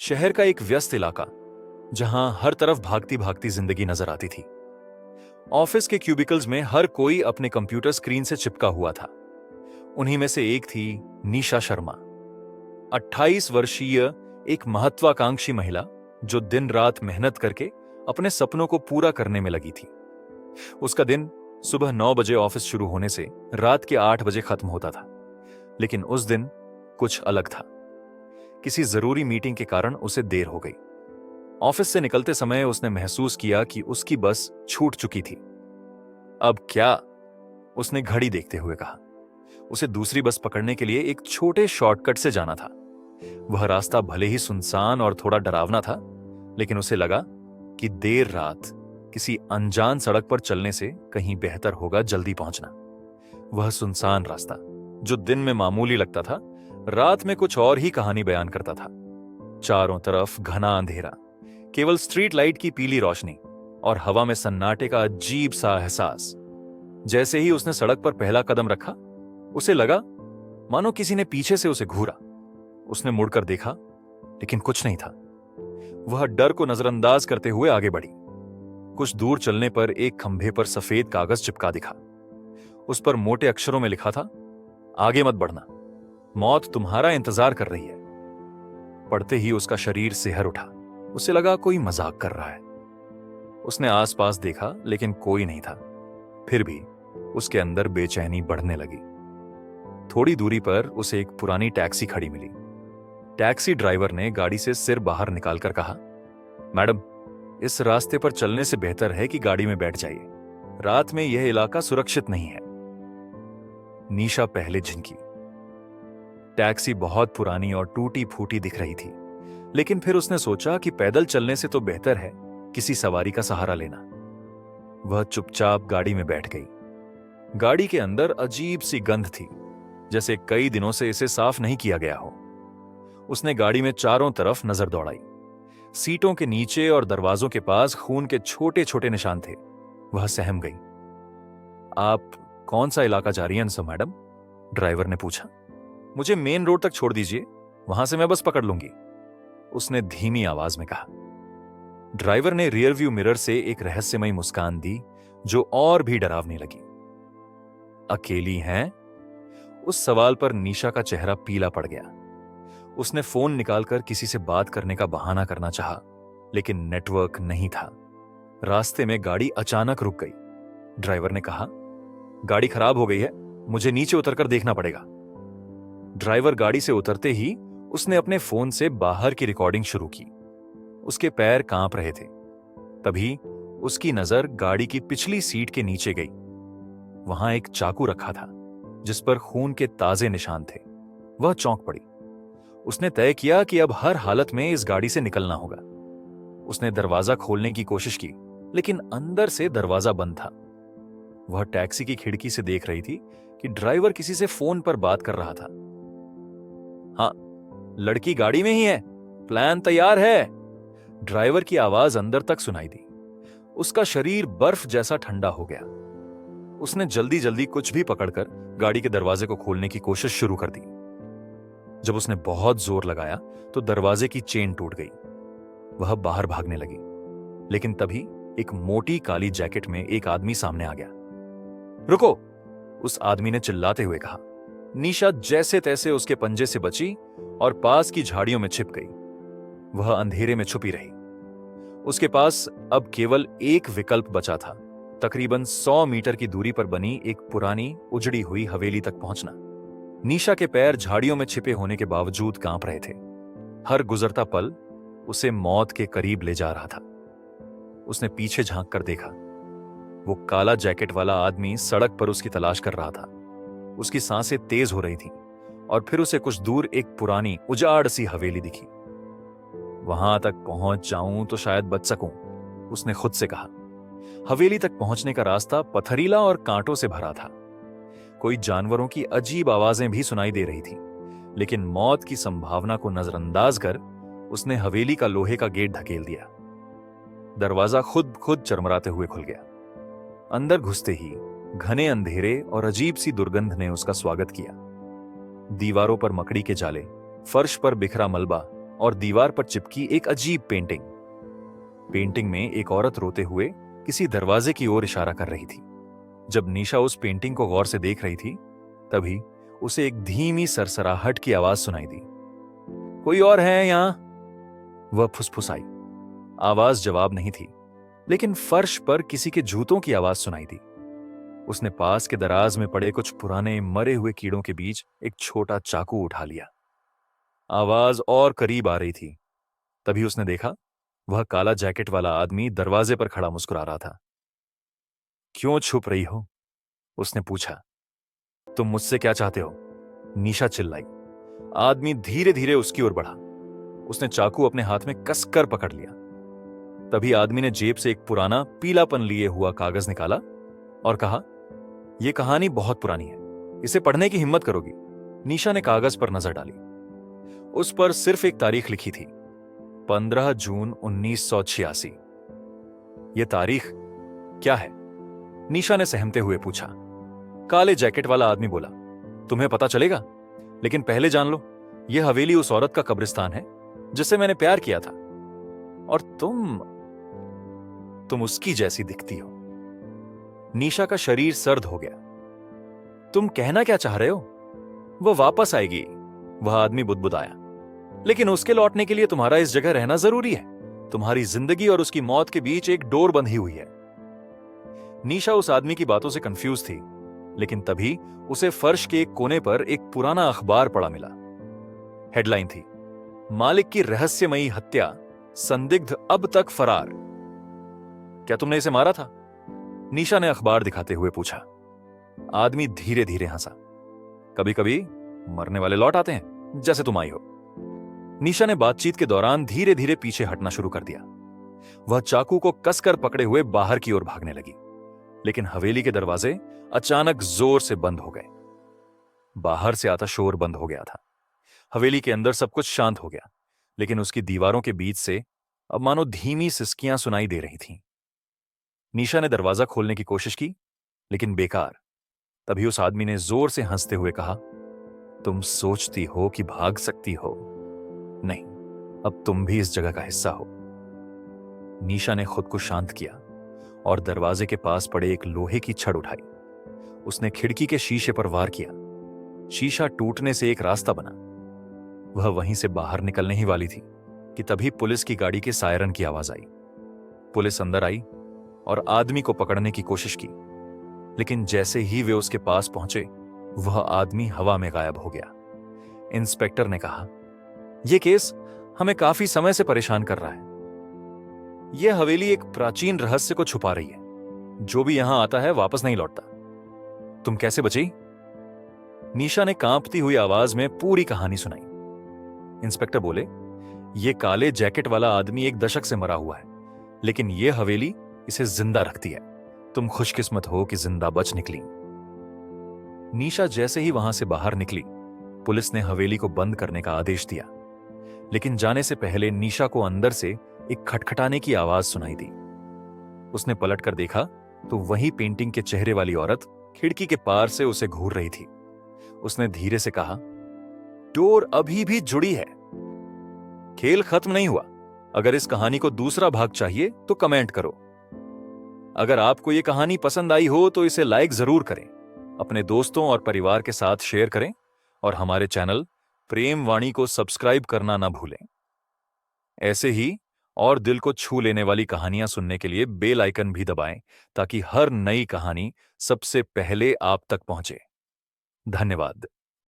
शहर का एक व्यस्त इलाका जहां हर तरफ भागती भागती जिंदगी नजर आती थी। ऑफिस के क्यूबिकल्स में हर कोई अपने कंप्यूटर स्क्रीन से चिपका हुआ था। उन्हीं में से एक थी निशा शर्मा, 28 वर्षीय एक महत्वाकांक्षी महिला जो दिन रात मेहनत करके अपने सपनों को पूरा करने में लगी थी। उसका दिन सुबह 9 बजे ऑफिस शुरू होने से रात के 8 बजे खत्म होता था। लेकिन उस दिन कुछ अलग था। किसी जरूरी मीटिंग के कारण उसे देर हो गई। ऑफिस से निकलते समय उसने महसूस किया कि उसकी बस छूट चुकी थी। अब क्या? उसने घड़ी देखते हुए कहा। उसे दूसरी बस पकड़ने के लिए एक छोटे शॉर्टकट से जाना था। वह रास्ता भले ही सुनसान और थोड़ा डरावना था, लेकिन उसे लगा कि देर रात किसी अनजान सड़क पर चलने से कहीं बेहतर होगा जल्दी पहुंचना। वह सुनसान रास्ता जो दिन में मामूली लगता था, रात में कुछ और ही कहानी बयान करता था। चारों तरफ घना अंधेरा, केवल स्ट्रीट लाइट की पीली रोशनी और हवा में सन्नाटे का अजीब सा एहसास। जैसे ही उसने सड़क पर पहला कदम रखा, उसे लगा मानो किसी ने पीछे से उसे घूरा। उसने मुड़कर देखा, लेकिन कुछ नहीं था। वह डर को नजरअंदाज करते हुए आगे बढ़ी। कुछ दूर चलने पर एक खंभे पर सफेद कागज चिपका दिखा। उस पर मोटे अक्षरों में लिखा था, आगे मत बढ़ना, मौत तुम्हारा इंतजार कर रही है। पढ़ते ही उसका शरीर सिहर उठा। उसे लगा कोई मजाक कर रहा है। उसने आसपास देखा, लेकिन कोई नहीं था। फिर भी उसके अंदर बेचैनी बढ़ने लगी। थोड़ी दूरी पर उसे एक पुरानी टैक्सी खड़ी मिली। टैक्सी ड्राइवर ने गाड़ी से सिर बाहर निकालकर कहा, मैडम, इस रास्ते पर चलने से बेहतर है कि गाड़ी में बैठ जाइए। रात में यह इलाका सुरक्षित नहीं है। निशा पहले झिनकी। टैक्सी बहुत पुरानी और टूटी फूटी दिख रही थी, लेकिन फिर उसने सोचा कि पैदल चलने से तो बेहतर है किसी सवारी का सहारा लेना। वह चुपचाप गाड़ी में बैठ गई। गाड़ी के अंदर अजीब सी गंध थी, जैसे कई दिनों से इसे साफ नहीं किया गया हो। उसने गाड़ी में चारों तरफ नजर दौड़ाई। सीटों के नीचे और दरवाजों के पास खून के छोटे छोटे निशान थे। वह सहम गई। आप कौन सा इलाका जा रही हैं सर मैडम? ड्राइवर ने पूछा। मुझे मेन रोड तक छोड़ दीजिए, वहां से मैं बस पकड़ लूंगी, उसने धीमी आवाज में कहा। ड्राइवर ने रियर व्यू मिरर से एक रहस्यमयी मुस्कान दी जो और भी डरावनी लगी। अकेली हैं? उस सवाल पर निशा का चेहरा पीला पड़ गया। उसने फोन निकालकर किसी से बात करने का बहाना करना चाहा, लेकिन नेटवर्क नहीं था। रास्ते में गाड़ी अचानक रुक गई। ड्राइवर ने कहा, गाड़ी खराब हो गई है, मुझे नीचे उतरकर देखना पड़ेगा। ड्राइवर गाड़ी से उतरते ही उसने अपने फोन से बाहर की रिकॉर्डिंग शुरू की। उसके पैर कांप रहे थे। तभी उसकी नजर गाड़ी की पिछली सीट के नीचे गई। वहां एक चाकू रखा था जिस पर खून के ताजे निशान थे। वह चौंक पड़ी। उसने तय किया कि अब हर हालत में इस गाड़ी से निकलना होगा। उसने दरवाजा खोलने की कोशिश की, लेकिन अंदर से दरवाजा बंद था। वह टैक्सी की खिड़की से देख रही थी कि ड्राइवर किसी से फोन पर बात कर रहा था। हाँ, लड़की गाड़ी में ही है, प्लान तैयार है। ड्राइवर की आवाज अंदर तक सुनाई दी। उसका शरीर बर्फ जैसा ठंडा हो गया। उसने जल्दी जल्दी कुछ भी पकड़कर गाड़ी के दरवाजे को खोलने की कोशिश शुरू कर दी। जब उसने बहुत जोर लगाया तो दरवाजे की चेन टूट गई। वह बाहर भागने लगी, लेकिन तभी एक मोटी काली जैकेट में एक आदमी सामने आ गया। रुको, उस आदमी ने चिल्लाते हुए कहा। निशा जैसे तैसे उसके पंजे से बची और पास की झाड़ियों में छिप गई। वह अंधेरे में छुपी रही। उसके पास अब केवल एक विकल्प बचा था, तकरीबन 100 मीटर की दूरी पर बनी एक पुरानी उजड़ी हुई हवेली तक पहुंचना। निशा के पैर झाड़ियों में छिपे होने के बावजूद कांप रहे थे। हर गुजरता पल उसे मौत के करीब ले जा रहा था। उसने पीछे झांक कर देखा। वो काला जैकेट वाला आदमी सड़क पर उसकी तलाश कर रहा था। उसकी सांसें तेज हो रही थीं और फिर उसे कुछ दूर एक पुरानी उजाड़ सी हवेली दिखी। वहां तक पहुंच जाऊं तो शायद बच सकूं, उसने खुद से कहा। हवेली तक पहुंचने का रास्ता पथरीला और कांटों से भरा था। कोई जानवरों की अजीब आवाजें भी सुनाई दे रही थी, लेकिन मौत की संभावना को नजरअंदाज कर उसने हवेली का लोहे का गेट ढकेल दिया। दरवाजा खुद चरमराते हुए खुल गया। अंदर घुसते ही घने अंधेरे और अजीब सी दुर्गंध ने उसका स्वागत किया। दीवारों पर मकड़ी के जाले, फर्श पर बिखरा मलबा और दीवार पर चिपकी एक अजीब पेंटिंग। पेंटिंग में एक औरत रोते हुए किसी दरवाजे की ओर इशारा कर रही थी। जब निशा उस पेंटिंग को गौर से देख रही थी, तभी उसे एक धीमी सरसराहट की आवाज सुनाई दी। कोई और है यहां? वह फुसफुसाई। आवाज जवाब नहीं थी, लेकिन फर्श पर किसी के जूतों की आवाज सुनाई दी। उसने पास के दराज में पड़े कुछ पुराने मरे हुए कीड़ों के बीच एक छोटा चाकू उठा लिया। आवाज और करीब आ रही थी। तभी उसने देखा, वह काला जैकेट वाला आदमी दरवाजे पर खड़ा मुस्कुरा रहा था। क्यों छुप रही हो? उसने पूछा। तुम मुझसे क्या चाहते हो? निशा चिल्लाई। आदमी धीरे धीरे उसकी ओर बढ़ा। उसने चाकू अपने हाथ में कसकर पकड़ लिया। तभी आदमी ने जेब से एक पुराना पीलापन लिए हुआ कागज निकाला और कहा, यह कहानी बहुत पुरानी है, इसे पढ़ने की हिम्मत करोगी? निशा ने कागज पर नजर डाली। उस पर सिर्फ एक तारीख लिखी थी, 15 जून 1986। यह तारीख क्या है? निशा ने सहमते हुए पूछा। काले जैकेट वाला आदमी बोला, तुम्हें पता चलेगा, लेकिन पहले जान लो, यह हवेली उस औरत का कब्रिस्तान है जिससे मैंने प्यार किया था, और तुम उसकी जैसी दिखती हो। निशा का शरीर सर्द हो गया। तुम कहना क्या चाह रहे हो? वह वापस आएगी, वह आदमी बुदबुदाया, लेकिन उसके लौटने के लिए तुम्हारा इस जगह रहना जरूरी है। तुम्हारी जिंदगी और उसकी मौत के बीच एक डोर बंधी हुई है। निशा उस आदमी की बातों से कंफ्यूज थी, लेकिन तभी उसे फर्श के एक कोने पर एक पुराना अखबार पड़ा मिला। हेडलाइन थी, मालिक की रहस्यमयी हत्या, संदिग्ध अब तक फरार। क्या तुमने इसे मारा था? निशा ने अखबार दिखाते हुए पूछा। आदमी धीरे धीरे हंसा। कभी कभी मरने वाले लौट आते हैं, जैसे तुम आई हो। निशा ने बातचीत के दौरान धीरे धीरे पीछे हटना शुरू कर दिया। वह चाकू को कसकर पकड़े हुए बाहर की ओर भागने लगी, लेकिन हवेली के दरवाजे अचानक जोर से बंद हो गए। बाहर से आता शोर बंद हो गया था। हवेली के अंदर सब कुछ शांत हो गया, लेकिन उसकी दीवारों के बीच से अब मानो धीमी सिसकियां सुनाई दे रही थीं। निशा ने दरवाजा खोलने की कोशिश की, लेकिन बेकार। तभी उस आदमी ने जोर से हंसते हुए कहा, तुम सोचती हो कि भाग सकती हो? नहीं, अब तुम भी इस जगह का हिस्सा हो। निशा ने खुद को शांत किया और दरवाजे के पास पड़े एक लोहे की छड़ उठाई। उसने खिड़की के शीशे पर वार किया। शीशा टूटने से एक रास्ता बना। वह वहीं से बाहर निकलने ही वाली थी कि तभी पुलिस की गाड़ी के सायरन की आवाज आई। पुलिस अंदर आई और आदमी को पकड़ने की कोशिश की, लेकिन जैसे ही वे उसके पास पहुंचे, वह आदमी हवा में गायब हो गया। इंस्पेक्टर ने कहा, यह केस हमें काफी समय से परेशान कर रहा है। यह हवेली एक प्राचीन रहस्य को छुपा रही है। जो भी यहां आता है वापस नहीं लौटता। तुम कैसे बची? निशा ने कांपती हुई आवाज में पूरी कहानी सुनाई। इंस्पेक्टर बोले, यह काले जैकेट वाला आदमी एक दशक से मरा हुआ है, लेकिन यह हवेली इसे जिंदा रखती है। तुम खुशकिस्मत हो कि जिंदा बच निकली। निशा जैसे ही वहां से बाहर निकली, पुलिस ने हवेली को बंद करने का आदेश दिया, लेकिन जाने से पहले निशा को अंदर से एक खटखटाने की आवाज सुनाई दी। उसने पलटकर देखा तो वही पेंटिंग के चेहरे वाली औरत खिड़की के पार से उसे घूर रही थी। उसने धीरे से कहा, डोर अभी भी जुड़ी है, खेल खत्म नहीं हुआ। अगर इस कहानी को दूसरा भाग चाहिए तो कमेंट करो। अगर आपको यह कहानी पसंद आई हो तो इसे लाइक जरूर करें, अपने दोस्तों और परिवार के साथ शेयर करें, और हमारे चैनल प्रेम वाणी को सब्सक्राइब करना ना भूलें। ऐसे ही और दिल को छू लेने वाली कहानियां सुनने के लिए बेल आइकन भी दबाएं, ताकि हर नई कहानी सबसे पहले आप तक पहुंचे। धन्यवाद।